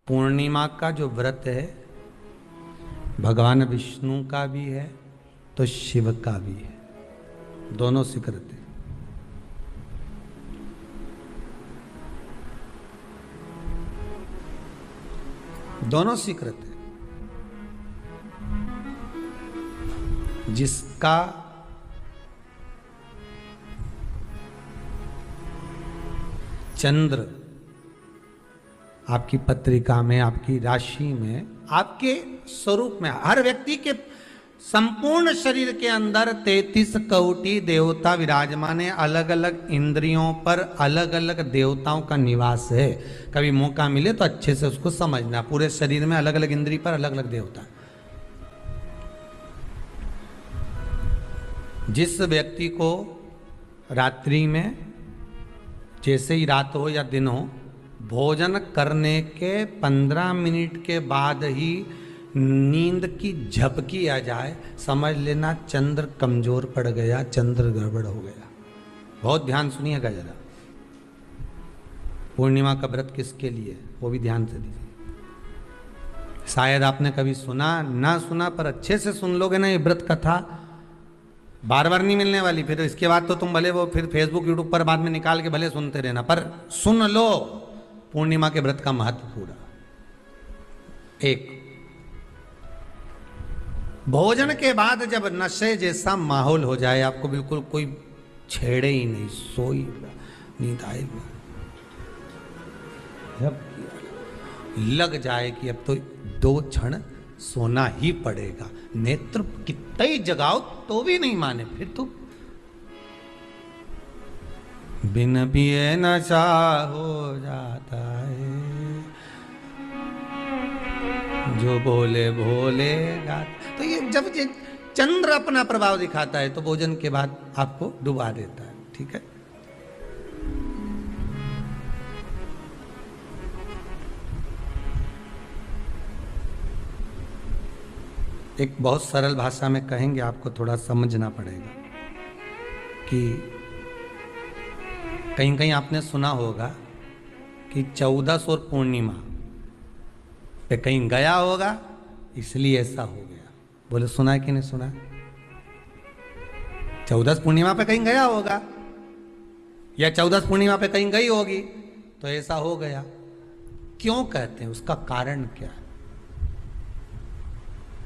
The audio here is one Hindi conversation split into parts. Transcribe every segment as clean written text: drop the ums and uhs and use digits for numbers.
पूर्णिमा का जो व्रत है भगवान विष्णु का भी है तो शिव का भी है, दोनों स्वीकृत है। दोनों स्वीकृत है। जिसका चंद्र आपकी पत्रिका में, आपकी राशि में, आपके स्वरूप में, हर व्यक्ति के संपूर्ण शरीर के अंदर 33 कोटि देवता विराजमान है। अलग अलग इंद्रियों पर अलग अलग देवताओं का निवास है। कभी मौका मिले तो अच्छे से उसको समझना। पूरे शरीर में अलग अलग इंद्रिय पर अलग अलग देवता। जिस व्यक्ति को रात्रि में, जैसे ही रात हो या दिन हो, भोजन करने के 15 मिनट के बाद ही नींद की झपकी आ जाए, समझ लेना चंद्र कमजोर पड़ गया, चंद्र गड़बड़ हो गया। बहुत ध्यान सुनिएगा जरा। पूर्णिमा का व्रत किसके लिए, वो भी ध्यान से दीजिए। शायद आपने कभी सुना ना सुना, पर अच्छे से सुन लोगे ना, ये व्रत कथा बार बार नहीं मिलने वाली। फिर इसके बाद तो तुम भले वो फिर फेसबुक यूट्यूब पर बाद में निकाल के भले सुनते रहना, पर सुन लो पूर्णिमा के व्रत का महत्व पूरा। एक, भोजन के बाद जब नशे जैसा माहौल हो जाए, आपको बिल्कुल कोई छेड़े ही नहीं, सोई नींद आए, जब लग जाए कि अब तो 2 क्षण सोना ही पड़ेगा, नेत्र कितना ही जगाओ तो भी नहीं माने, फिर तो बिन पिए नशा हो जाता है, जो बोले भोले गाता। तो ये जब ये चंद्र अपना प्रभाव दिखाता है तो भोजन के बाद आपको डुबा देता है। ठीक है, एक बहुत सरल भाषा में कहेंगे, आपको थोड़ा समझना पड़ेगा कि कहीं कहीं आपने सुना होगा कि 14 और पूर्णिमा पे कहीं गया होगा इसलिए ऐसा हो गया। बोले सुना है कि नहीं सुना? 14 पूर्णिमा पे कहीं गया होगा या 14 पूर्णिमा पे कहीं गई होगी तो ऐसा हो गया। क्यों कहते हैं, उसका कारण क्या है?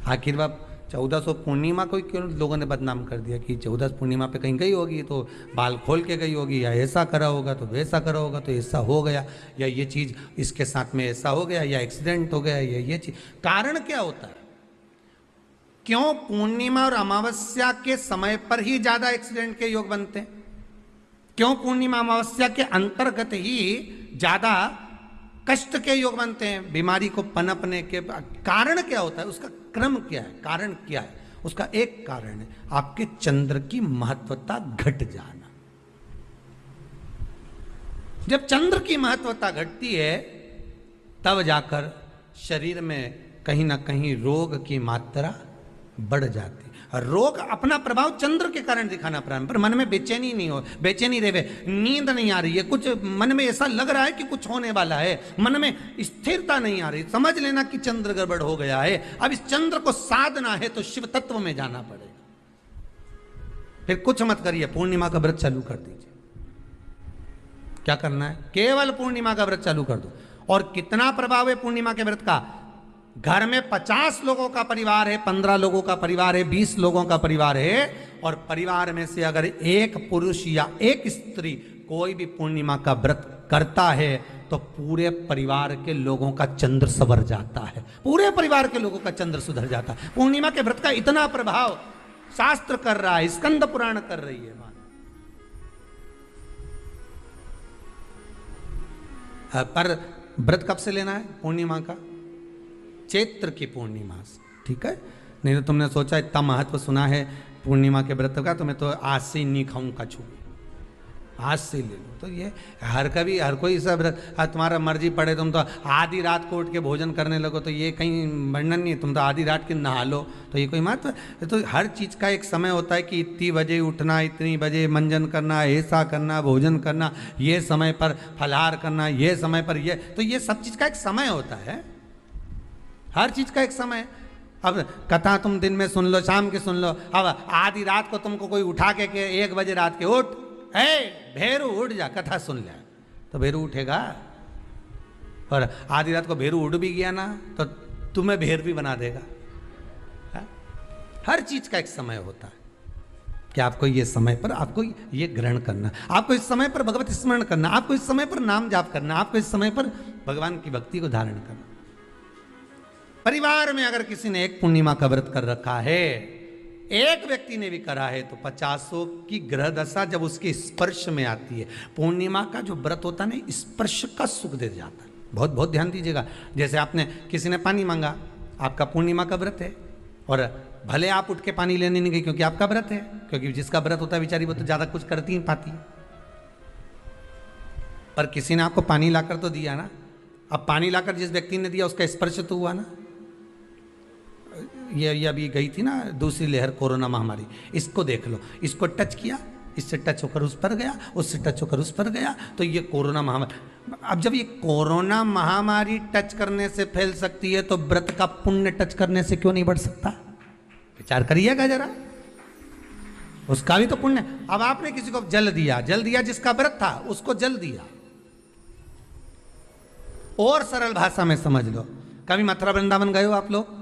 आखिर वह 1400 पूर्णिमा को क्यों लोगों ने बदनाम कर दिया कि 14 पूर्णिमा पे कहीं गई होगी तो बाल खोल के गई होगी, या ऐसा करा होगा तो वैसा करा होगा तो ऐसा हो गया, या ये चीज़ इसके साथ में ऐसा हो गया, या एक्सीडेंट हो गया, या ये चीज़। कारण क्या होता है? क्यों पूर्णिमा और अमावस्या के समय पर ही ज़्यादा एक्सीडेंट के योग बनते हैं? क्यों पूर्णिमा अमावस्या के अंतर्गत ही ज़्यादा कष्ट के योग बनते हैं, बीमारी को पनपने के? कारण क्या होता है? उसका क्रम क्या है? कारण क्या है? उसका एक कारण है आपके चंद्र की महत्वता घट जाना। जब चंद्र की महत्वता घटती है तब जाकर शरीर में कहीं ना कहीं रोग की मात्रा बढ़ जाती। रोग अपना प्रभाव चंद्र के कारण दिखाना प्रारंभ, पर मन में बेचैनी नहीं हो, बेचैनी रहे, नींद नहीं आ रही है, कुछ मन में ऐसा लग रहा है कि कुछ होने वाला है, मन में स्थिरता नहीं आ रही, समझ लेना कि चंद्र गड़बड़ हो गया है। अब इस चंद्र को साधना है तो शिव तत्व में जाना पड़ेगा। फिर कुछ मत करिए, पूर्णिमा का व्रत चालू कर दीजिए। क्या करना है? केवल पूर्णिमा का व्रत चालू कर दो। और कितना प्रभाव है पूर्णिमा के व्रत का? घर में 50 लोगों का परिवार है, 15 लोगों का परिवार है, 20 लोगों का परिवार है, और परिवार में से अगर एक पुरुष या एक स्त्री कोई भी पूर्णिमा का व्रत करता है तो पूरे परिवार के लोगों का चंद्र संवर जाता है, पूरे परिवार के लोगों का चंद्र सुधर जाता है। पूर्णिमा के व्रत का इतना प्रभाव शास्त्र कर रहा है, स्कंद पुराण कर रही है। पर व्रत कब से लेना है पूर्णिमा का? चैत्र की पूर्णिमा से। ठीक है, नहीं तो तुमने सोचा इतना महत्व सुना है पूर्णिमा के व्रत का तो मैं तो आज से नहीं खाऊं कछु। आज से ले लो। तो ये हर कोई सब तुम्हारा मर्जी पड़े, तुम तो आधी रात को उठ के भोजन करने लगो, तो ये कहीं वर्णन नहीं है। तुम तो आधी रात के नहा लो, तो ये कोई महत्व है? तो हर चीज़ का एक समय होता है कि इतनी बजे उठना, इतनी बजे मंजन करना, ऐसा करना, भोजन करना, ये समय पर फलाहार करना, ये समय पर ये, तो ये सब चीज़ का एक समय होता है, हर चीज़ का एक समय। अब कथा तुम दिन में सुन लो, शाम के सुन लो, अब आधी रात को तुमको कोई उठा के 1 बजे रात के उठ, भेरू उठ जा, कथा सुन ले, तो भेरू उठेगा? और आधी रात को भेरू उठ भी गया ना तो तुम्हें भेर भी बना देगा। हर चीज का एक समय होता है कि आपको ये समय पर आपको ये ग्रहण करना, आपको इस समय पर भगवत स्मरण करना, आपको इस समय पर नाम जाप करना, आपको इस समय पर भगवान की भक्ति को धारण करना। परिवार में अगर किसी ने एक पूर्णिमा का व्रत कर रखा है, एक व्यक्ति ने भी करा है, तो 50 की ग्रह दशा जब उसके स्पर्श में आती है, पूर्णिमा का जो व्रत होता है ना, स्पर्श का सुख दे जाता है। बहुत बहुत ध्यान दीजिएगा। जैसे आपने किसी ने पानी मांगा, आपका पूर्णिमा का व्रत है, और भले आप उठ के पानी लेने नहीं गए क्योंकि आपका व्रत है, क्योंकि जिसका व्रत होता है बेचारी वो तो ज्यादा कुछ करती नहीं पाती, पर किसी ने आपको पानी लाकर तो दिया ना। अब पानी लाकर जिस व्यक्ति ने दिया उसका स्पर्श तो हुआ ना। ये अभी गई थी ना दूसरी लहर कोरोना महामारी, इसको देख लो, इसको टच किया, इससे टच होकर उस पर गया, उससे टच होकर उस पर गया, तो ये कोरोना महामारी। अब जब ये कोरोना महामारी टच करने से फैल सकती है, तो व्रत का पुण्य टच करने से क्यों नहीं बढ़ सकता? विचार करिएगा जरा, उसका भी तो पुण्य। अब आपने किसी को जल दिया जिसका व्रत था उसको जल दिया। और सरल भाषा में समझ लो, कभी मथुरा वृंदावन गए हो आप लोग?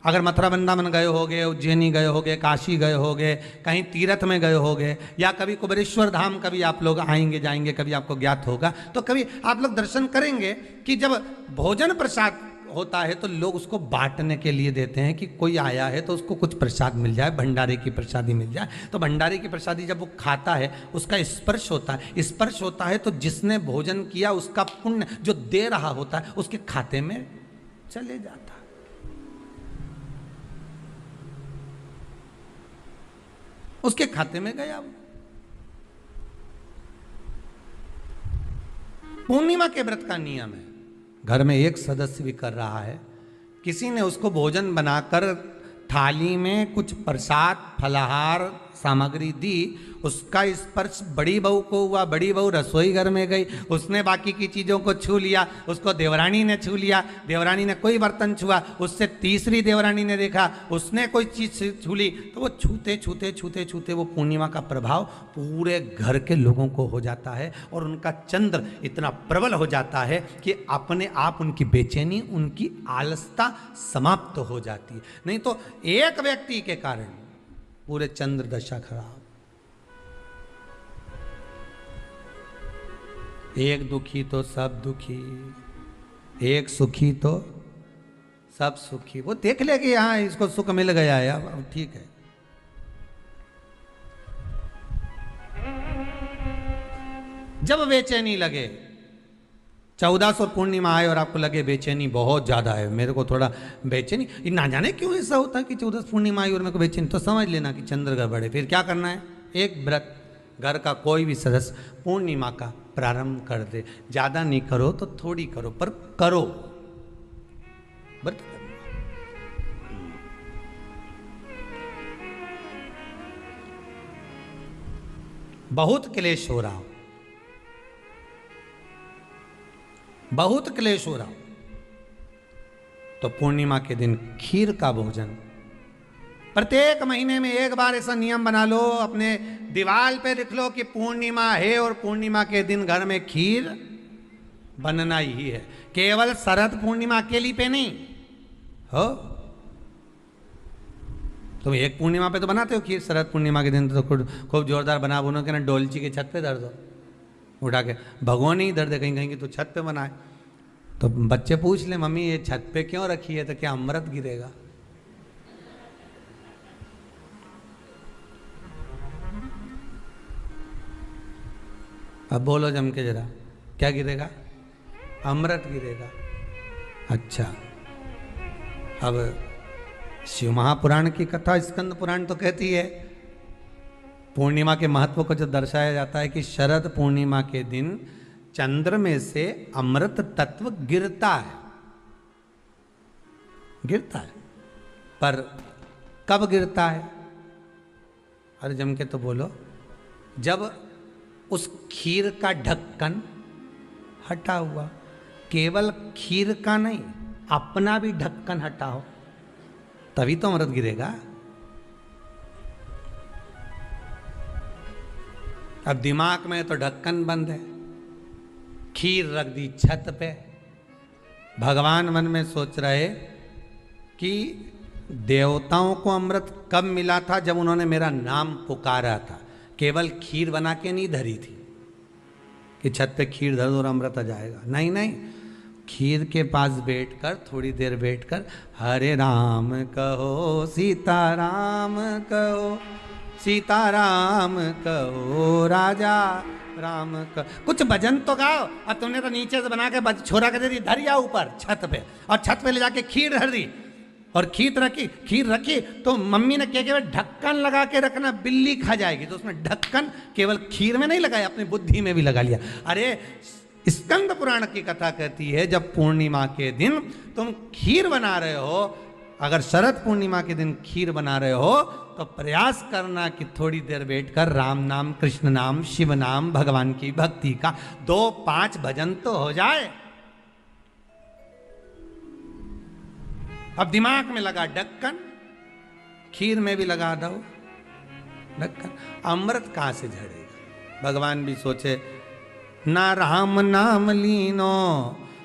अगर मथुरा वृंदावन गए होगे, उज्जैनी गए होगे, काशी गए होगे, कहीं तीर्थ में गए होगे, या कभी कुबेरेश्वर धाम कभी आप लोग आएंगे जाएंगे, कभी आपको ज्ञात होगा, तो कभी आप लोग दर्शन करेंगे कि जब भोजन प्रसाद होता है तो लोग उसको बांटने के लिए देते हैं कि कोई आया है तो उसको कुछ प्रसाद मिल जाए, भंडारे की प्रसादी मिल जाए। तो भंडारे की प्रसादी जब वो खाता है उसका स्पर्श होता है, स्पर्श होता है तो जिसने भोजन किया उसका पुण्य जो दे रहा होता है उसके खाते में चले जाता है। उसके खाते में गया। पूर्णिमा के व्रत का नियम है, घर में एक सदस्य भी कर रहा है, किसी ने उसको भोजन बनाकर थाली में कुछ प्रसाद फलाहार सामग्री दी, उसका स्पर्श बड़ी बहू को हुआ, बड़ी बहू रसोई घर में गई, उसने बाकी की चीज़ों को छू लिया, उसको देवरानी ने छू लिया, देवरानी ने कोई बर्तन छुआ, उससे तीसरी देवरानी ने देखा, उसने कोई चीज़ छू ली, तो वो छूते छूते छूते छूते वो पूर्णिमा का प्रभाव पूरे घर के लोगों को हो जाता है, और उनका चंद्र इतना प्रबल हो जाता है कि अपने आप उनकी बेचैनी, उनकी आलसता समाप्त हो जाती है। नहीं तो एक व्यक्ति के कारण पूरे चंद्र दशा खराब। एक दुखी तो सब दुखी, एक सुखी तो सब सुखी। वो देख ले कि हाँ इसको सुख मिल गया है, अब ठीक है। जब बेचैनी लगे, 1400 पूर्णिमा आए और आपको लगे बेचैनी बहुत ज्यादा है, मेरे को थोड़ा बेचैनी, ना जाने क्यों ऐसा होता है कि 14 पूर्णिमा आई और मेरे को बेचैनी, तो समझ लेना कि चंद्र गड़बड़ है। फिर क्या करना है? एक व्रत घर का कोई भी सदस्य पूर्णिमा का प्रारंभ कर दे। ज्यादा नहीं करो तो थोड़ी करो, पर करो, व्रत करना। बहुत क्लेश हो रहा हो, बहुत क्लेश हो रहा हो, तो पूर्णिमा के दिन खीर का भोजन, प्रत्येक महीने में एक बार ऐसा नियम बना लो, अपने दीवार पे लिख लो कि पूर्णिमा है और पूर्णिमा के दिन घर में खीर बनना ही है। केवल शरद पूर्णिमा अकेली पे नहीं हो, तुम एक पूर्णिमा पे तो बनाते हो खीर, शरद पूर्णिमा के दिन तो खूब जोरदार बना बुनो के ना डोलची के छत पे धर दो, उठा के भगवान ही दर्द कहीं कहीं की तो छत पे बनाए। तो बच्चे पूछ ले मम्मी ये छत पे क्यों रखी है, तो क्या अमृत गिरेगा? अब बोलो जम के जरा, क्या गिरेगा? अमृत गिरेगा। अच्छा, अब शिव महापुराण की कथा स्कंद पुराण तो कहती है पूर्णिमा के महत्व को जो दर्शाया जाता है कि शरद पूर्णिमा के दिन चंद्र में से अमृत तत्व गिरता है, गिरता है। पर कब गिरता है? अरे जम के तो बोलो, जब उस खीर का ढक्कन हटा हुआ, केवल खीर का नहीं अपना भी ढक्कन हटा हो, तभी तो अमृत गिरेगा। अब दिमाग में तो ढक्कन बंद है, खीर रख दी छत पे। भगवान मन में सोच रहे कि देवताओं को अमृत कब मिला था? जब उन्होंने मेरा नाम पुकारा था। केवल खीर बना के नहीं धरी थी कि छत पे खीर धर दो और अमृत आ जाएगा। नहीं नहीं, खीर के पास बैठकर थोड़ी देर बैठकर हरे राम कहो सीताराम कहो, सीताराम कहो राजा राम कहो, कुछ भजन तो गाओ। अब तुमने तो नीचे से बना के छोरा के दे दी, धर या ऊपर छत पे, और छत पे ले जाके खीर धर दी और खीर रखी तो मम्मी ने क्या केवल ढक्कन लगा के रखना, बिल्ली खा जाएगी। तो उसमें ढक्कन केवल खीर में नहीं लगाया, अपनी बुद्धि में भी लगा लिया। अरे स्कंद पुराण की कथा कहती है जब पूर्णिमा के दिन तुम खीर बना रहे हो, अगर शरद पूर्णिमा के दिन खीर बना रहे हो तो प्रयास करना कि थोड़ी देर बैठकर राम नाम, कृष्ण नाम, शिव नाम, भगवान की भक्ति का 2-5 भजन तो हो जाए। अब दिमाग में लगा ढक्कन, खीर में भी लगा दो ढक्कन, अमृत कहां से झड़ेगा? भगवान भी सोचे, ना राम नाम लीनो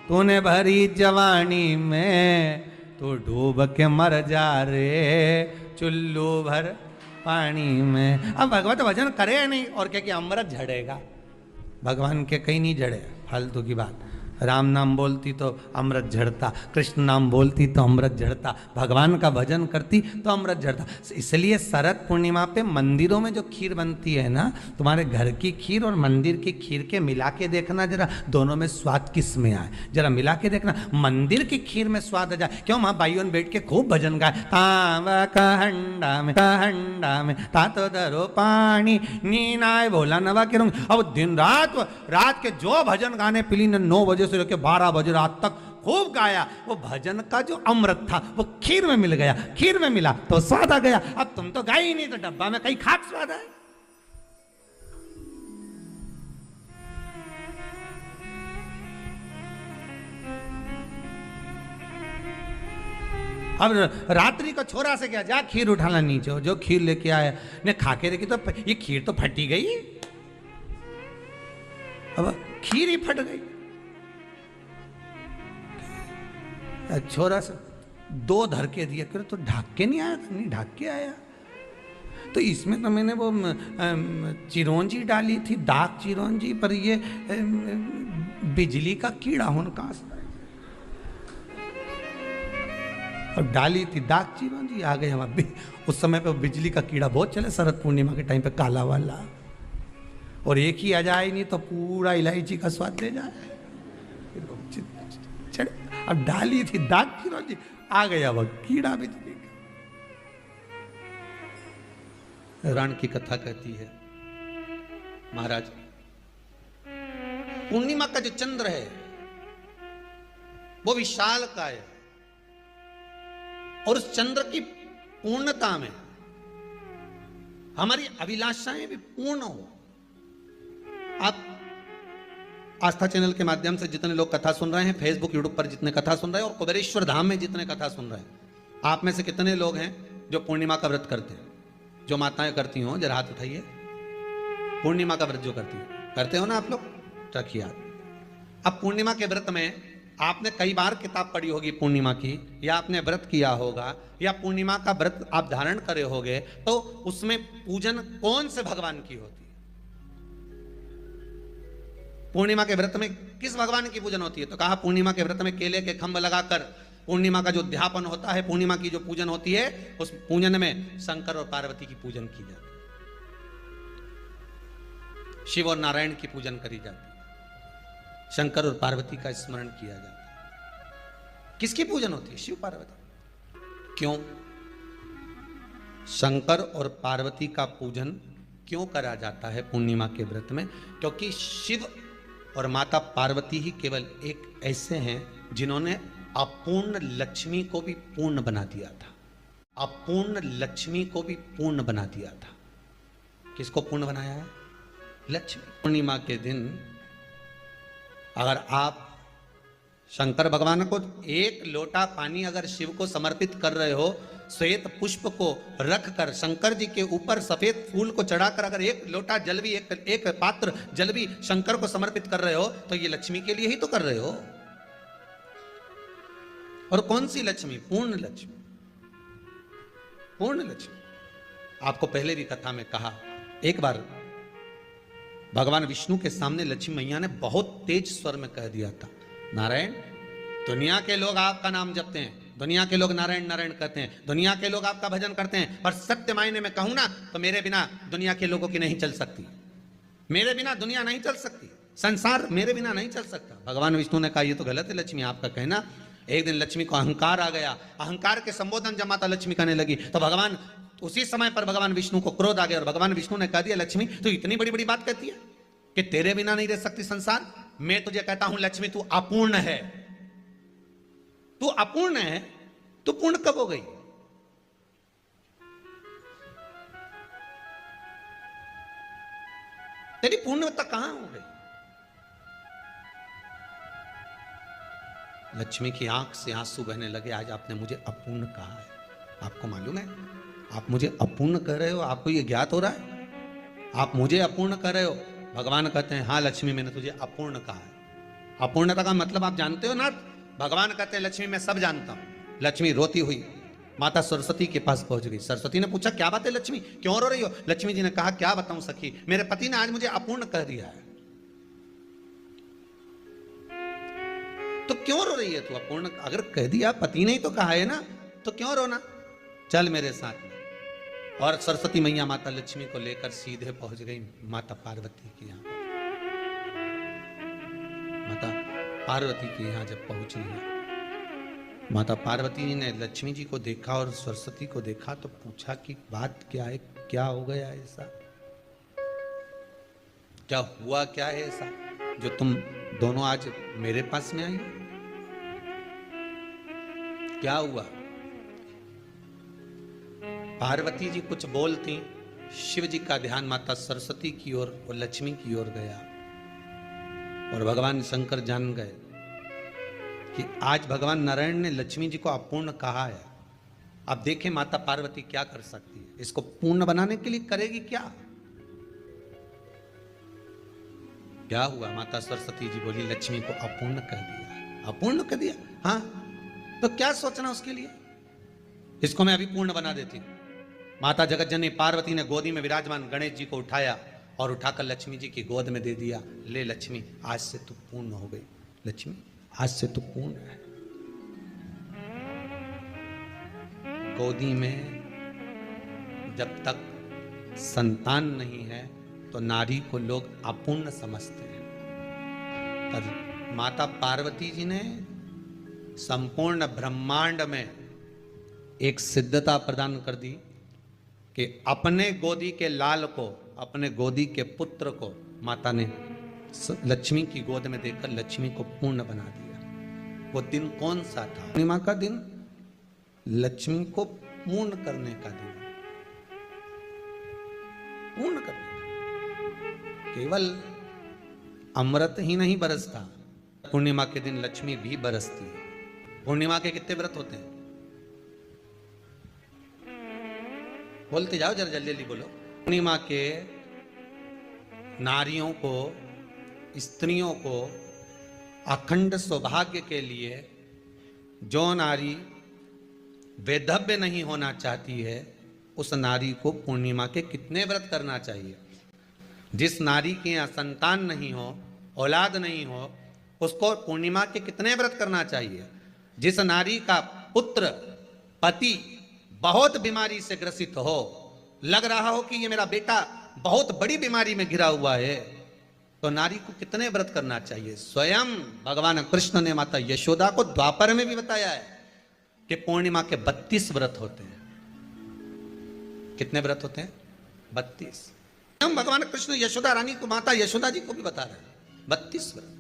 तूने भरी जवानी में, तो डूब के मर जा रे चुल्लू भर पानी में। अब भगवत भजन करे नहीं और क्या कि अमृत झड़ेगा? भगवान के कहीं नहीं झड़े, फालतू की बात। राम नाम बोलती तो अमृत झड़ता, कृष्ण नाम बोलती तो अमृत झड़ता, भगवान का भजन करती तो अमृत झड़ता। इसलिए शरद पूर्णिमा पे मंदिरों में जो खीर बनती है ना, तुम्हारे घर की खीर और मंदिर की खीर के मिला के देखना जरा, दोनों में स्वाद किस में आए, जरा मिला के देखना। मंदिर की खीर में स्वाद आ जाए, क्यों? वहां भाइयों बैठ के खूब भजन गाए, तावा का हंडा में ता तो दरो पानी नीनाए भोला नवा के रंग। अब दिन रात के जो भजन गाने पिली ने 9 बजे से लेकर 12 बजे रात तक खूब गाया, वो भजन का जो अमृत था वो खीर में मिल गया, खीर में मिला तो स्वाद आ गया। अब तुम तो गाई ही नहीं, तो डब्बा में कहीं खाक स्वाद है। अब रात्रि को छोरा से क्या, जा खीर उठाना नीचे, जो खीर लेके आया ने खा के देखी तो ये खीर तो फटी गई। अब खीर ही फट गई। छोरा से 2 धर के दिया, कर तो ढाक के नहीं आया? नहीं ढाक के आया। तो इसमें तो मैंने वो चिरौंजी डाली थी, दाग चिरौंजी, पर ये बिजली का कीड़ा होने का और डाली थी दाग चिरौंजी, आ गए हम। उस समय पे बिजली का कीड़ा बहुत चले, शरद पूर्णिमा के टाइम पे काला वाला, और एक ही आ जाए नहीं तो पूरा इलायची का स्वाद दे जाए। अब डाली थी दाग चिरौंजी, आ गया वह कीड़ा भी। रण की कथा कहती है, महाराज पूर्णिमा का जो चंद्र है वो विशाल का है, और उस चंद्र की पूर्णता में हमारी अभिलाषाएं भी पूर्ण हो। आप आस्था चैनल के माध्यम से जितने लोग कथा सुन रहे हैं, फेसबुक यूट्यूब पर जितने कथा सुन रहे हैं, और कुबेरेश्वर धाम में जितने कथा सुन रहे हैं, आप में से कितने लोग हैं जो पूर्णिमा का व्रत करते हैं? जो माताएं करती हो जरा हाथ उठाइए। पूर्णिमा का व्रत जो करती हो, करते हो ना आप लोग? रखिए हाथ। अब पूर्णिमा के व्रत में आपने कई बार किताब पढ़ी होगी पूर्णिमा की, या आपने व्रत किया होगा, या पूर्णिमा का व्रत आप धारण करे होगे, तो उसमें पूजन कौन से भगवान की होती है? पूर्णिमा के व्रत में किस भगवान की पूजन होती है? तो कहा पूर्णिमा के व्रत में केले के खंभ लगाकर पूर्णिमा का जो अध्यापन होता है, पूर्णिमा की जो पूजन होती है, उस पूजन में शंकर और पार्वती की पूजन की जाती है, शिव और नारायण की पूजन करी जाती है, शंकर और पार्वती का स्मरण किया जाता है। किसकी पूजन होती है? शिव पार्वती। क्यों? शंकर और पार्वती का पूजन क्यों करा जाता है पूर्णिमा के व्रत में? क्योंकि शिव और माता पार्वती ही केवल एक ऐसे हैं जिन्होंने अपूर्ण लक्ष्मी को भी पूर्ण बना दिया था। अपूर्ण लक्ष्मी को भी पूर्ण बना दिया था। किसको पूर्ण बनाया है? लक्ष्मी। पूर्णिमा के दिन अगर आप शंकर भगवान को एक लोटा पानी अगर शिव को समर्पित कर रहे हो, श्वेत पुष्प को रखकर शंकर जी के ऊपर सफेद फूल को चढ़ाकर अगर एक लोटा जल भी एक पात्र जल भी शंकर को समर्पित कर रहे हो, तो ये लक्ष्मी के लिए ही तो कर रहे हो। और कौन सी लक्ष्मी? पूर्ण लक्ष्मी। पूर्ण लक्ष्मी। आपको पहले भी कथा में कहा, एक बार भगवान विष्णु के सामने लक्ष्मी मैया ने बहुत तेज स्वर में कह दिया था, नारायण, दुनिया के लोग आपका नाम जपते हैं, दुनिया के लोग नारायण नारायण कहते हैं, दुनिया के लोग आपका भजन करते हैं, पर सत्य मायने में कहूं ना तो मेरे बिना दुनिया के लोगों की नहीं चल सकती। मेरे बिना दुनिया नहीं चल सकती, संसार मेरे बिना नहीं चल सकता। भगवान विष्णु ने कहा, ये तो गलत है लक्ष्मी आपका कहना। एक दिन लक्ष्मी को अहंकार आ गया। अहंकार के संबोधन जब माता लक्ष्मी करने लगी तो भगवान, उसी समय पर भगवान विष्णु को क्रोध आ गया और भगवान विष्णु ने कह दिया, लक्ष्मी तू इतनी बड़ी बड़ी बात कहती है कि तेरे बिना नहीं रह सकती संसार। मैं तुझे कहता हूं लक्ष्मी, तू अपूर्ण है। तू अपूर्ण है, तू पूर्ण कब हो गई? तेरी पूर्णता कहां हो गई? लक्ष्मी की आंख से आंसू बहने लगे। आज आपने मुझे अपूर्ण कहा है। आपको मालूम है आप मुझे अपूर्ण कह रहे हो? आपको ये ज्ञात हो रहा है आप मुझे अपूर्ण कह रहे हो? भगवान कहते हैं, हाँ लक्ष्मी, मैंने तुझे अपूर्ण कहा है। अपूर्णता का मतलब आप जानते हो ना? भगवान कहते हैं, लक्ष्मी मैं सब जानता हूं। लक्ष्मी रोती हुई माता सरस्वती के पास पहुंच गई। सरस्वती ने पूछा, क्या बात है लक्ष्मी, क्यों रो रही हो? लक्ष्मी जी ने कहा, क्या बताऊं सखी, मेरे पति ने आज मुझे अपूर्ण कह दिया है। तो क्यों रो रही है तू? अपूर्ण अगर कह दिया, पति ने ही तो कहा है ना, तो क्यों रोना? चल मेरे साथ में। और सरस्वती मैया माता लक्ष्मी को लेकर सीधे पहुंच गई माता पार्वती के यहां। माता पार्वती के यहां जब पहुंची है, माता पार्वती जी ने लक्ष्मी जी को देखा और सरस्वती को देखा तो पूछा कि बात क्या है, क्या हो गया ऐसा, क्या हुआ, क्या है ऐसा जो तुम दोनों आज मेरे पास में आई? क्या हुआ? पार्वती जी कुछ बोलती, शिव जी का ध्यान माता सरस्वती की ओर और लक्ष्मी की ओर गया और भगवान शंकर जान गए कि आज भगवान नारायण ने लक्ष्मी जी को अपूर्ण कहा है। अब देखें माता पार्वती क्या कर सकती है, इसको पूर्ण बनाने के लिए करेगी क्या? क्या हुआ? माता सरस्वती जी बोली, लक्ष्मी को अपूर्ण कह दिया। अपूर्ण कह दिया? हाँ, तो क्या सोचना उसके लिए, इसको मैं अभी पूर्ण बना देती हूं। माता जगत जननी पार्वती ने गोदी में विराजमान गणेश जी को उठाया और उठाकर लक्ष्मी जी की गोद में दे दिया। ले लक्ष्मी, आज से तू पूर्ण हो गई। लक्ष्मी, आज से तू पूर्ण है। गोदी में जब तक संतान नहीं है तो नारी को लोग अपूर्ण समझते हैं, पर माता पार्वती जी ने संपूर्ण ब्रह्मांड में एक सिद्धता प्रदान कर दी कि अपने गोदी के लाल को, अपने गोदी के पुत्र को माता ने लक्ष्मी की गोद में देकर लक्ष्मी को पूर्ण बना दिया। वो दिन कौन सा था? पूर्णिमा का दिन, लक्ष्मी को पूर्ण करने का दिन। पूर्ण करने का। केवल अमृत ही नहीं बरसता, पूर्णिमा के दिन लक्ष्मी भी बरसती है। पूर्णिमा के कितने व्रत होते हैं? बोलते जाओ, जरा जल्दी जल्दी बोलो। पूर्णिमा के नारियों को, स्त्रियों को अखंड सौभाग्य के लिए, जो नारी वैधव्य नहीं होना चाहती है, उस नारी को पूर्णिमा के कितने व्रत करना चाहिए? जिस नारी के यहाँ संतान नहीं हो, औलाद नहीं हो, उसको पूर्णिमा के कितने व्रत करना चाहिए? जिस नारी का पुत्र, पति बहुत बीमारी से ग्रसित हो, लग रहा हो कि ये मेरा बेटा बहुत बड़ी बीमारी में घिरा हुआ है, तो नारी को कितने व्रत करना चाहिए? स्वयं भगवान कृष्ण ने माता यशोदा को द्वापर में भी बताया है कि पूर्णिमा के 32 व्रत होते हैं। कितने व्रत होते हैं? 32। हम भगवान कृष्ण यशोदा रानी को, माता यशोदा जी को भी बता रहे हैं 32 वर्ष।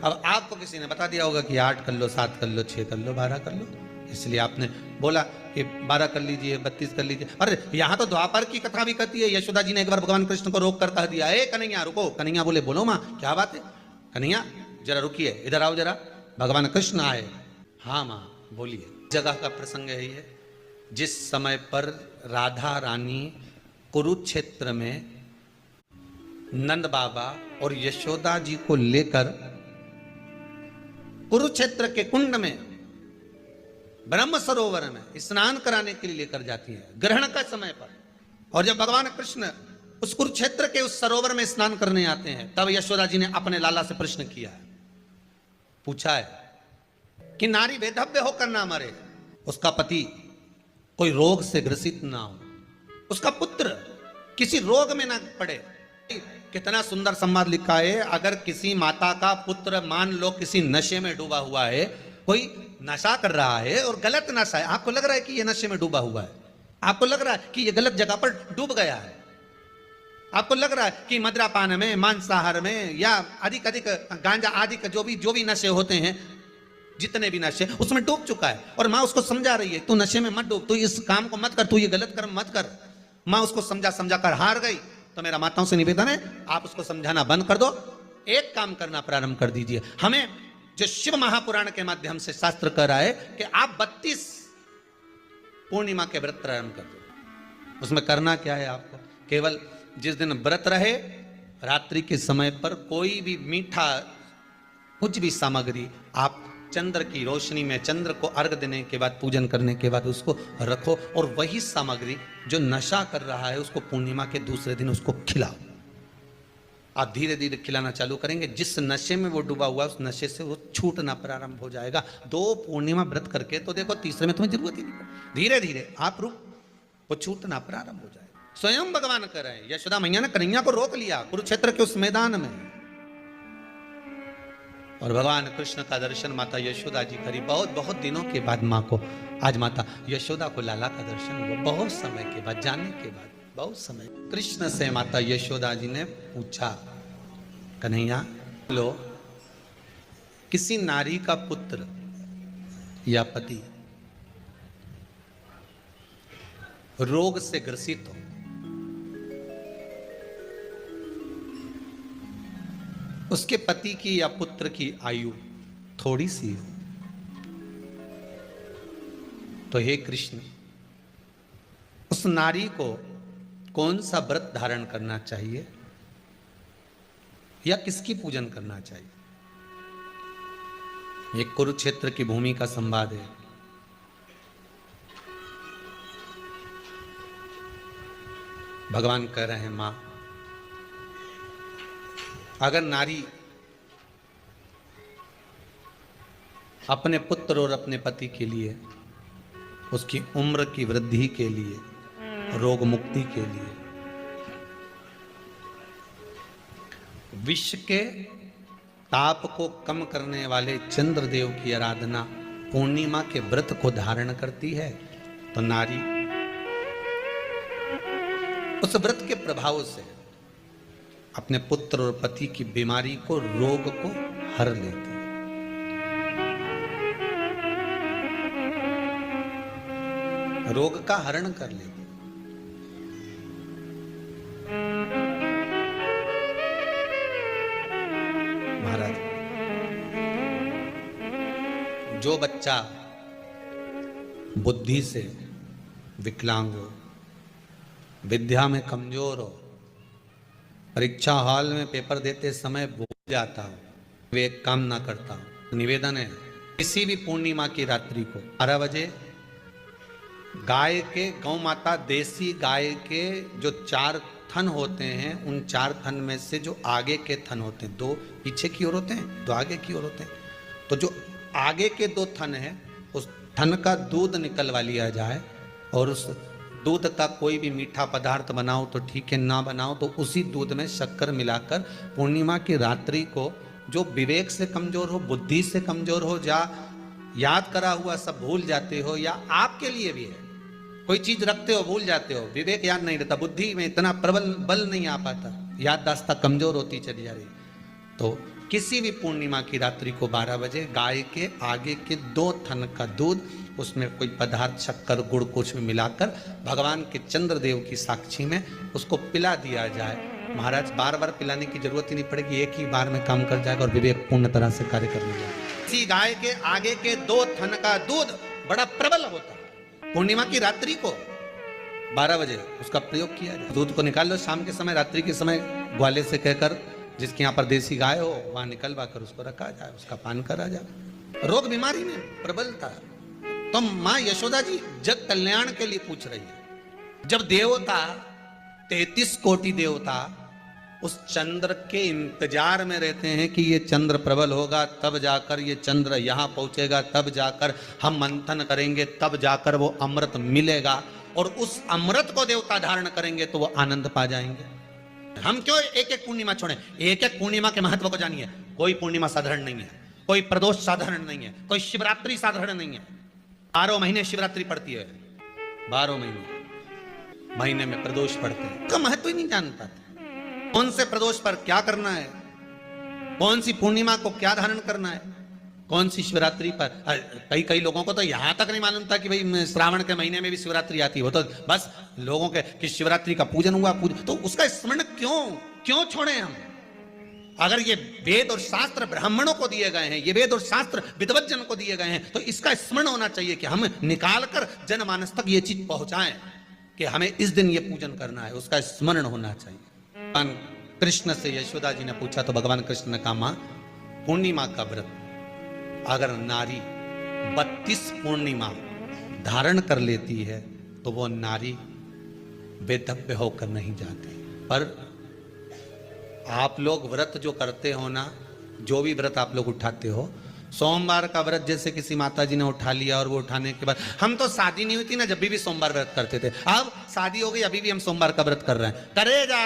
अब आपको किसी ने बता दिया होगा कि 8 कर लो, 7 कर लो, 6 कर लो, 12 कर लो, इसलिए आपने बोला कि 12 कर लीजिए, 32 कर लीजिए। अरे यहां तो द्वापर की कथा भी कहती है, यशोदा जी ने एक बार भगवान कृष्ण को रोक कर कह दिया, ए कन्हैया रुको। कन्हैया बोले, बोलो माँ क्या बात है? कन्हैया जरा रुकिए, इधर आओ जरा। भगवान कृष्ण आए। हाँ माँ बोलिए। जगह का प्रसंग है ये, जिस समय पर राधा रानी कुरुक्षेत्र में नंद बाबा और यशोदा जी को लेकर कुरुक्षेत्र के कुंड में, ब्रह्म सरोवर में स्नान कराने के लिए लेकर जाती है ग्रहण का समय पर। और जब भगवान कृष्ण उस कुरुक्षेत्र के उस सरोवर में स्नान करने आते हैं, तब यशोदा जी ने अपने लाला से प्रश्न किया है, पूछा है कि नारी वेधव्य होकर ना मरे, उसका पति कोई रोग से ग्रसित ना हो, उसका पुत्र किसी रोग में ना पड़े। कितना सुंदर संवाद लिखा है। अगर किसी माता का पुत्र मान लो किसी नशे में डूबा हुआ है, कोई नशा कर रहा है और गलत नशा है, आपको लग रहा है कि ये नशे में डूबा हुआ है, आपको लग रहा है कि ये गलत जगह पर डूब गया है, आपको लग रहा है कि मदिरापान में, मांसाहार में या अधिक गांजा आदि का जो भी नशे होते हैं, जितने भी नशे, उसमें डूब चुका है। और माँ उसको समझा रही है, तू नशे में मत डूब, तू इस काम को मत कर, तू ये गलत कर्म मत कर। माँ उसको समझा कर हार गई। तो मेरा माताओं से निवेदन है, आप उसको समझाना बंद कर दो, एक काम करना प्रारंभ कर दीजिए। हमें जो शिव महापुराण के माध्यम से शास्त्र कह रहा है कि आप 32 पूर्णिमा के व्रत प्रारंभ कर दो। उसमें करना क्या है आपको? केवल जिस दिन व्रत रहे, रात्रि के समय पर कोई भी मीठा कुछ भी सामग्री आप चंद्र की रोशनी में, चंद्र को अर्घ देने के बाद, पूजन करने के बाद उसको रखो, और वही सामग्री जो नशा कर रहा है उसको पूर्णिमा के दूसरे दिन उसको खिलाओ। आप धीरे धीरे खिलाना चालू करेंगे, जिस नशे में वो डूबा हुआ उस नशे से वो छूटना प्रारंभ हो जाएगा। 2 पूर्णिमा व्रत करके तो देखो, तीसरे में तुम्हें जरूरत ही नहीं, धीरे धीरे आप वो छूटना प्रारंभ हो जाएगा। स्वयं भगवान कर रहे हैं। यशोदा मैया ने कन्हैया को रोक लिया कुरुक्षेत्र के उस मैदान में, और भगवान कृष्ण का दर्शन माता यशोदा जी करी। बहुत दिनों के बाद माँ को, आज माता यशोदा को लाला का दर्शन हुआ, बहुत समय के बाद, जाने के बाद बहुत समय। कृष्ण से माता यशोदा जी ने पूछा, कन्हैया लो, किसी नारी का पुत्र या पति रोग से ग्रसित हो, उसके पति की या पुत्र की आयु थोड़ी सी हो, तो हे कृष्ण, उस नारी को कौन सा व्रत धारण करना चाहिए या किसकी पूजन करना चाहिए? ये कुरुक्षेत्र की भूमि का संवाद है। भगवान कह रहे हैं, मां, अगर नारी अपने पुत्र और अपने पति के लिए, उसकी उम्र की वृद्धि के लिए, रोग मुक्ति के लिए, विश्व के ताप को कम करने वाले चंद्रदेव की आराधना, पूर्णिमा के व्रत को धारण करती है, तो नारी उस व्रत के प्रभाव से अपने पुत्र और पति की बीमारी को, रोग को हर लेती है। रोग का हरण कर लेती। महाराज, जो बच्चा बुद्धि से विकलांग हो, विद्या में कमजोर हो, परीक्षा हॉल में पेपर देते समय भूल जाता हो, वे एक काम ना करता हो, निवेदन है किसी भी पूर्णिमा की रात्रि को 12 बजे गाय के, गौ माता देसी गाय के जो 4 थन होते हैं, उन 4 थन में से जो आगे के थन होते हैं, 2 पीछे की ओर होते हैं, 2 आगे की ओर होते हैं, तो जो आगे के 2 थन है, उस थन का दूध निकलवा लिया जाए, और उस दूध का कोई भी मीठा पदार्थ बनाओ तो ठीक है, ना बनाओ तो उसी दूध में शक्कर मिलाकर पूर्णिमा की रात्रि को, जो विवेक से कमजोर हो, बुद्धि से कमजोर हो, या याद करा हुआ सब भूल जाते हो, या आपके लिए भी है कोई चीज रखते हो भूल जाते हो, विवेक याद नहीं रहता, बुद्धि में इतना प्रबल बल नहीं आ पाता, याददाश्त कमजोर होती चली जा रही। तो किसी भी पूर्णिमा की रात्रि को 12 बजे गाय के आगे के 2 थन का दूध, उसमें कोई पदार्थ शक्कर गुड़ कुछ भी मिलाकर भगवान के चंद्रदेव की साक्षी में उसको पिला दिया जाए। महाराज बार बार पिलाने की जरूरत ही नहीं पड़ेगी, एक ही बार में काम कर जाएगा और विवेक पूर्ण तरह से कार्य कर लेगा। इसी गाय के आगे के 2 थन का दूध बड़ा प्रबल होता है। पूर्णिमा की रात्रि को 12 बजे उसका प्रयोग किया जाए। दूध को निकाल लो शाम के समय, रात्रि के समय ग्वाले से कहकर जिसके यहाँ पर देसी गाय हो वहां निकलवा कर उसको रखा जाए, उसका पान करा जाए। रोग बीमारी में प्रबलता। तो मां यशोदा जी जग कल्याण के लिए पूछ रही है। जब देवता 33 कोटि देवता उस चंद्र के इंतजार में रहते हैं कि ये चंद्र प्रबल होगा तब जाकर ये चंद्र यहां पहुंचेगा, तब जाकर हम मंथन करेंगे, तब जाकर वो अमृत मिलेगा और उस अमृत को देवता धारण करेंगे तो वो आनंद पा जाएंगे। हम क्यों एक एक पूर्णिमा छोड़ें? एक एक पूर्णिमा के महत्व को जानिए। कोई पूर्णिमा साधारण नहीं है, कोई प्रदोष साधारण नहीं है, कोई शिवरात्रि साधारण नहीं है। 12 महीने शिवरात्रि पड़ती है, 12 महीने में प्रदोष पड़ते हैं, का महत्व ही नहीं जान पाते। कौन से प्रदोष पर क्या करना है, कौन सी पूर्णिमा को क्या धारण करना है, कौन सी शिवरात्रि पर। कई लोगों को तो यहां तक नहीं मालूम था कि भाई श्रावण के महीने में भी शिवरात्रि आती है। वो तो बस लोगों के कि शिवरात्रि का पूजन हुआ, तो उसका स्मरण क्यों छोड़े हम? अगर ये वेद और शास्त्र ब्राह्मणों को दिए गए हैं, ये वेद और शास्त्र विद्वज्जन को दिए गए हैं, तो इसका स्मरण होना चाहिए कि हम निकालकर जनमानस तक ये चीज पहुंचाएं कि हमें इस दिन ये पूजन करना है, उसका स्मरण होना चाहिए। भगवान कृष्ण से यशोदा जी ने पूछा तो भगवान कृष्ण ने कहा, मां पूर्णिमा का व्रत अगर नारी 32 पूर्णिमा धारण कर लेती है तो वो नारी बेधव्य होकर नहीं जाती। पर आप लोग व्रत जो करते हो ना, जो भी व्रत आप लोग उठाते हो, सोमवार का व्रत जैसे किसी माता जी ने उठा लिया और वो उठाने के बाद, हम तो शादी नहीं हुई थी ना जब भी सोमवार व्रत करते थे, अब शादी हो गई अभी भी हम सोमवार का व्रत कर रहे हैं, करे जा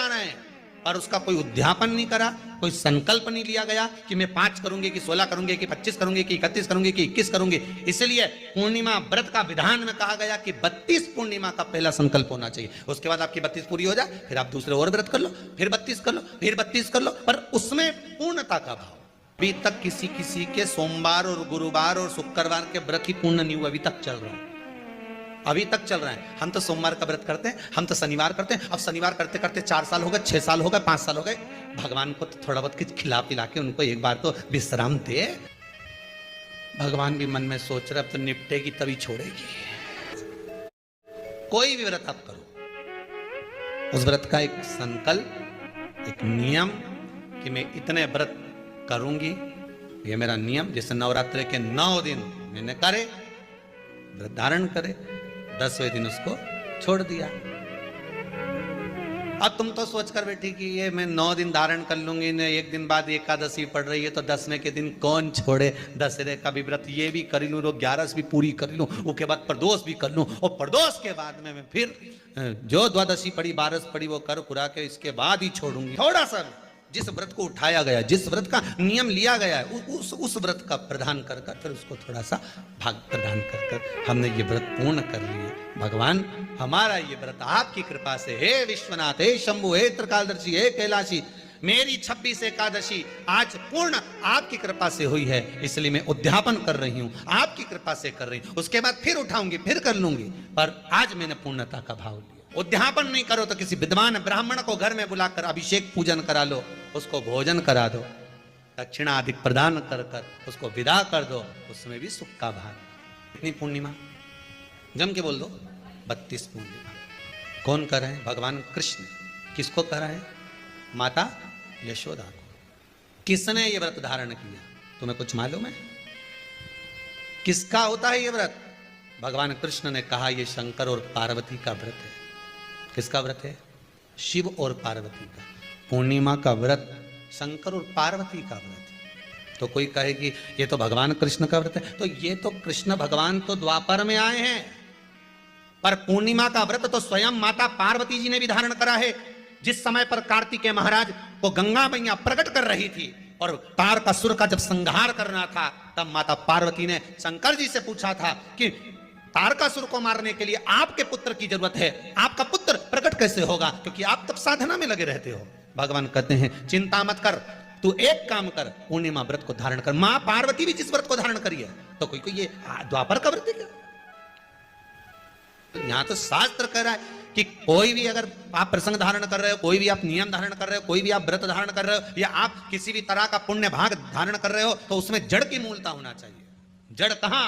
रहे हैं, और उसका कोई उद्यापन नहीं करा, कोई संकल्प नहीं लिया गया कि मैं 5 करूंगी कि 16 करूंगी कि 25 करूंगी कि 31 करूंगी कि 21 करूंगी। इसलिए पूर्णिमा व्रत का विधान में कहा गया कि 32 पूर्णिमा का पहला संकल्प होना चाहिए। उसके बाद आपकी 32 पूरी हो जाए, फिर आप दूसरे और व्रत कर लो, फिर 32 कर लो, फिर 32 कर लो, पर उसमें पूर्णता का भाव। अभी तक किसी के सोमवार और गुरुवार और शुक्रवार के व्रत ही पूर्ण नहीं हुआ, अभी तक चल रहा है, अभी तक चल रहा है। हम तो सोमवार का व्रत करते हैं, हम तो शनिवार करते हैं, अब शनिवार करते करते 4 साल हो गए, 6 साल हो गए, 5 साल हो गए। भगवान को तो थोड़ा बहुत कुछ खिला पिला के उनको एक बार तो विश्राम दे। भगवान भी मन में सोच रहे अब तो निपटेगी तभी छोड़ेगी। कोई भी व्रत आप करो, उस व्रत का एक संकल्प, एक नियम कि मैं इतने व्रत करूंगी, ये मेरा नियम। जैसे नवरात्रि के 9 दिन मैंने करे, व्रत धारण करे, 10वें दिन उसको छोड़ दिया। अब तुम तो सोच कर बैठी कि ये मैं 9 दिन धारण कर लूंगी, ने एक दिन बाद एकादशी पड़ रही है तो 10वें के दिन कौन छोड़े, दशहरे का भी व्रत ये भी कर लूं, 11 भी पूरी कर लूं, उसके बाद प्रदोष भी कर लूं, और प्रदोष के बाद में मैं फिर जो द्वादशी पड़ी 12 पड़ी वो कर कुरा के इसके बाद ही छोड़ूंगी। थोड़ा सा जिस व्रत को उठाया गया, जिस व्रत का नियम लिया गया है, उस व्रत का प्रदान कर फिर उसको थोड़ा सा भाग प्रदान कर हमने ये व्रत पूर्ण कर लिए। भगवान हमारा ये व्रत आपकी कृपा से, हे विश्वनाथ, हे शंभु, हे त्रिकालदर्शी, हे कैलाशी, मेरी 26 एकादशी आज पूर्ण आपकी कृपा से हुई है, इसलिए मैं उद्यापन कर रही हूं, आपकी कृपा से कर रही हूं। उसके बाद फिर उठाऊंगी, फिर कर लूंगी, पर आज मैंने पूर्णता का भाव लिया। उद्यापन नहीं करो तो किसी विद्वान ब्राह्मण को घर में बुलाकर अभिषेक पूजन करा लो, उसको भोजन करा दो, दक्षिणा अधिक प्रदान कर उसको विदा कर दो, उसमें भी सुख का भाग। इतनी पूर्णिमा जम के बोल दो, 32 पूर्णिमा। कौन कर रहे हैं? भगवान कृष्ण। किसको कर रहे हैं? माता यशोदा को। किसने ये व्रत धारण किया? तुम्हें कुछ मालूम है किसका होता है ये व्रत? भगवान कृष्ण ने कहा ये शंकर और पार्वती का व्रत है। किसका व्रत है? शिव और पार्वती का। पूर्णिमा का व्रत शंकर और पार्वती का व्रत है। तो कोई कहे कि ये तो भगवान कृष्ण का व्रत है, तो ये तो कृष्ण भगवान तो द्वापर में आए हैं, पर पूर्णिमा का व्रत तो स्वयं माता पार्वती जी ने भी धारण करा है। जिस समय पर कार्तिकेय महाराज को गंगा मैया प्रकट कर रही थी और तारकासुर का जब संहार करना था, तब माता पार्वती ने शंकर जी से पूछा था कि तारकासुर को मारने के लिए आपके पुत्र की जरूरत है, आपका पुत्र प्रकट कैसे होगा? क्योंकि आप तब साधना में लगे रहते हो। भगवान कहते हैं चिंता मत कर, तू एक काम कर, पूर्णिमा व्रत को धारण कर। मां पार्वती भी जिस व्रत को धारण करी है, तो कोई ये द्वापर का व्रत है क्या? यहां तो शास्त्र कह रहा है कि कोई भी अगर आप प्रसंग धारण कर रहे हो, कोई भी आप नियम धारण कर रहे हो, कोई भी आप व्रत धारण कर रहे हो, या आप किसी भी तरह का पुण्य भाग धारण कर रहे हो, तो उसमें जड़ की मूलता होना चाहिए। जड़ कहां?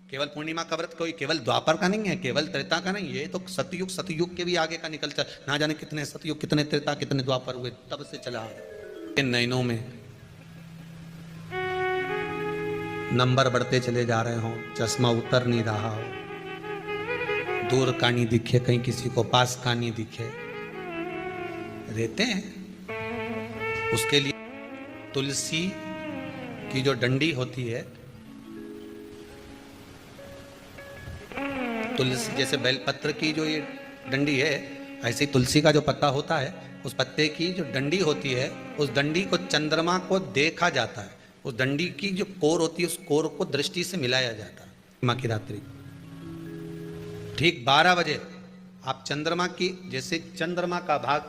केवल पूर्णिमा का व्रत कोई केवल द्वापर का नहीं है, केवल त्रेता का नहीं, ये तो सतयुग के भी आगे का निकल चल, ना जाने कितने सतयुग, कितने त्रेता, कितने द्वापर हुए, तब से चला। इन नयनों में नंबर बढ़ते चले जा रहे हो, चश्मा उतर नहीं रहा हो, दूर का नहीं दिखे, कहीं किसी को पास का नहीं दिखे, रहते हैं। उसके लिए तुलसी की जो डंडी होती है, तुलसी जैसे बेलपत्र की जो ये डंडी है, ऐसे ही तुलसी का जो पत्ता होता है, उस पत्ते की जो डंडी होती है, उस डंडी को चंद्रमा को देखा जाता है। उस डंडी की जो कोर होती है, उस कोर को दृष्टि से मिलाया जाता है। माँ की रात्रि ठीक 12 बजे आप चंद्रमा की, जैसे चंद्रमा का भाग,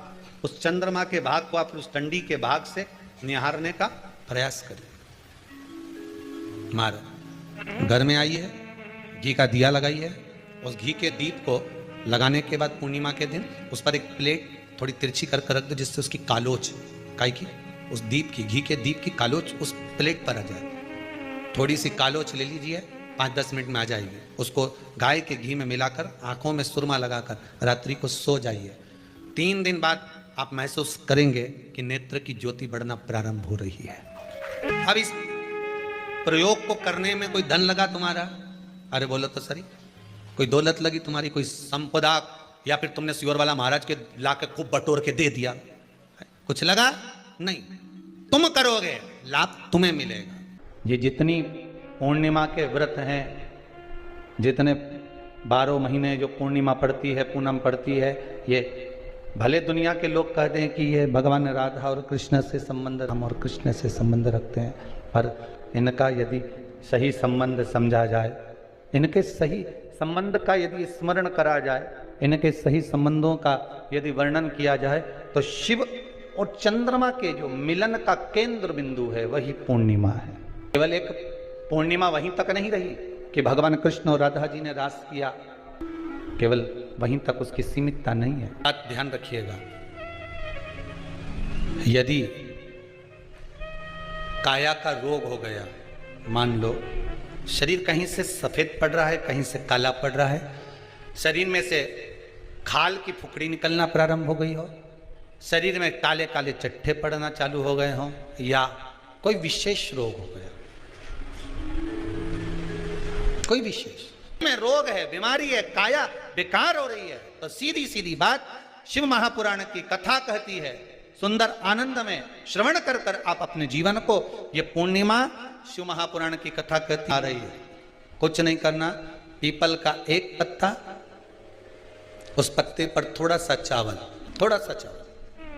उस चंद्रमा के भाग को आप उस डंडी के भाग से निहारने का प्रयास करें। मारो घर में आई है, घी का दिया लगाई है, उस घी के दीप को लगाने के बाद पूर्णिमा के दिन उस पर एक प्लेट थोड़ी तिरछी कर रख दो, जिससे उसकी कालोच, काई की, उस दीप की, घी के दीप की कालोच उस प्लेट पर आ जाए। थोड़ी सी कालोच ले लीजिए, 5-10 मिनट में आ जाएगी। उसको गाय के घी में मिलाकर आंखों में सुरमा लगाकर रात्रि को सो जाइए। 3 दिन बाद आप महसूस करेंगे कि नेत्र की ज्योति बढ़ना प्रारंभ हो रही है। अब इस प्रयोग को करने में कोई धन लगा तुम्हारा? अरे बोलो तो सही, कोई दौलत लगी तुम्हारी, कोई संपदा, या फिर तुमने सियोर वाला महाराज के लाके खूब बटोर के दे दिया, कुछ लगा? नहीं। तुम करोगे, लाभ तुम्हें मिलेगा। ये जितनी पूर्णिमा के व्रत हैं, जितने 12 महीने जो पूर्णिमा पड़ती है, पूनम पड़ती है, ये भले दुनिया के लोग कहते हैं कि ये भगवान राधा और कृष्ण से संबंध, हम और कृष्ण से संबंध रखते हैं, पर इनका यदि सही संबंध समझा जाए, इनके सही संबंध का यदि स्मरण करा जाए, इनके सही संबंधों का यदि वर्णन किया जाए, तो शिव और चंद्रमा के जो मिलन का केंद्र बिंदु है वही पूर्णिमा है। केवल एक पूर्णिमा वहीं तक नहीं रही कि भगवान कृष्ण और राधा जी ने रास किया, केवल वहीं तक उसकी सीमितता नहीं है। बात ध्यान रखिएगा, यदि काया का रोग हो गया, मान लो शरीर कहीं से सफेद पड़ रहा है, कहीं से काला पड़ रहा है, शरीर में से खाल की फुकड़ी निकलना प्रारंभ हो गई हो, शरीर में काले काले चट्टे पड़ना चालू हो गए हों, या कोई विशेष रोग हो गया, कोई विशेष में रोग है, बीमारी है, काया बेकार हो रही है, तो सीधी सीधी बात शिव महापुराण की कथा कहती है, सुंदर आनंद में श्रवण कर कर आप अपने जीवन को, ये पूर्णिमा शिव महापुराण की कथा कहती आ रही है। कुछ नहीं करना, पीपल का एक पत्ता, उस पत्ते पर थोड़ा सा चावल, थोड़ा सा चावल,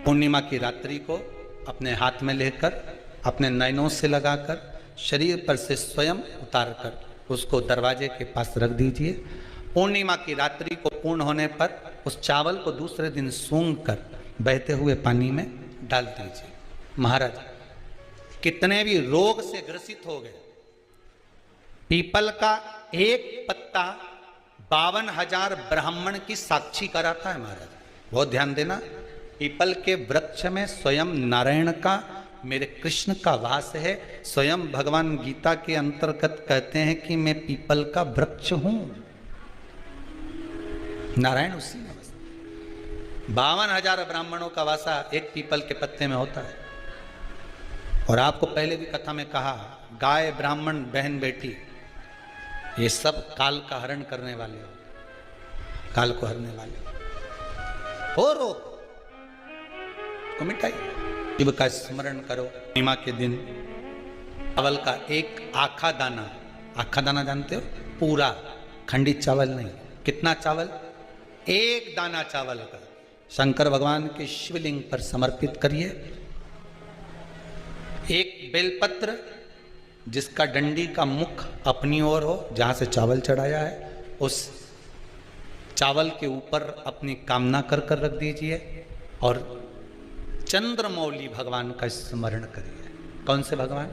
पूर्णिमा की रात्रि को अपने हाथ में लेकर, अपने नयनों से लगाकर, शरीर पर से स्वयं उतार कर उसको दरवाजे के पास रख दीजिए। पूर्णिमा की रात्रि को पूर्ण होने पर उस चावल को दूसरे दिन सूंघ कर बहते हुए पानी में डाल दीजिए। महाराज कितने भी रोग से ग्रसित हो गए, पीपल का एक पत्ता 52,000 ब्राह्मण की साक्षी कराता है। महाराज बहुत ध्यान देना, पीपल के वृक्ष में स्वयं नारायण का, मेरे कृष्ण का वास है। स्वयं भगवान गीता के अंतर्गत कहते हैं कि मैं पीपल का वृक्ष हूं, नारायण उसी में। 52,000 ब्राह्मणों का वासा एक पीपल के पत्ते में होता है। और आपको पहले भी कथा में कहा, गाय, ब्राह्मण, बहन, बेटी, ये सब काल का हरण करने वाले हो, काल को हरने वाले हो। रोग को मिटाइए, शिव का स्मरण करो। पूर्णिमा के दिन चावल का एक आखा दाना, आखा दाना जानते हो, पूरा खंडित चावल नहीं, कितना चावल, एक दाना चावल का शंकर भगवान के शिवलिंग पर समर्पित करिए। एक बेलपत्र जिसका डंडी का मुख अपनी ओर हो, जहां से चावल चढ़ाया है, उस चावल के ऊपर अपनी कामना कर कर रख दीजिए और चंद्रमौली भगवान का स्मरण करिए। कौन से भगवान?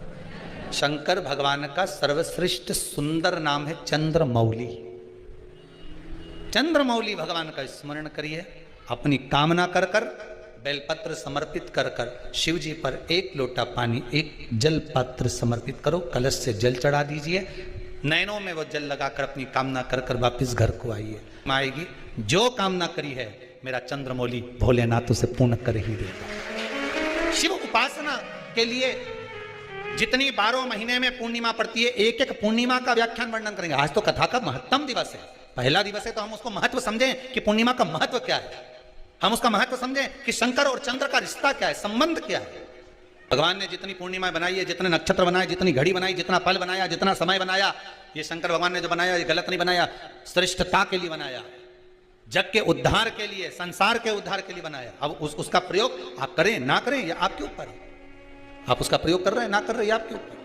शंकर भगवान का सर्वश्रेष्ठ सुंदर नाम है चंद्रमौली। चंद्रमौली भगवान का स्मरण करिए, अपनी कामना कर कर बेलपत्र समर्पित कर कर शिव जी पर एक लोटा पानी, एक जल पात्र समर्पित करो, कलश से जल चढ़ा दीजिए, नैनों में वो जल लगाकर अपनी कामना कर कर वापिस घर को आइए। आएगी जो कामना करी है मेरा चंद्रमौली भोलेनाथ उसे पूर्ण कर ही देगा। शिव उपासना के लिए जितनी 12 महीने में पूर्णिमा पड़ती है, एक एक पूर्णिमा का व्याख्यान वर्णन करेंगे। आज तो कथा का महत्तम दिवस है, पहला दिवस है, तो हम उसको महत्व समझें कि पूर्णिमा का महत्व क्या है, हम उसका महत्व समझें कि शंकर और चंद्र का रिश्ता क्या है, संबंध क्या है। भगवान ने जितनी पूर्णिमा बनाई है, जितने नक्षत्र बनाए, जितनी घड़ी बनाई, जितना पल बनाया, जितना समय बनाया, ये शंकर भगवान ने जो बनाया ये गलत नहीं बनाया, श्रेष्ठता के लिए बनाया, जग के उद्धार के लिए, संसार के उद्धार के लिए बनाया। अब उसका प्रयोग आप करें ना करें ये आपके ऊपर है, आप उसका प्रयोग कर रहे हैं ना कर रहे हैं ये आपके ऊपर।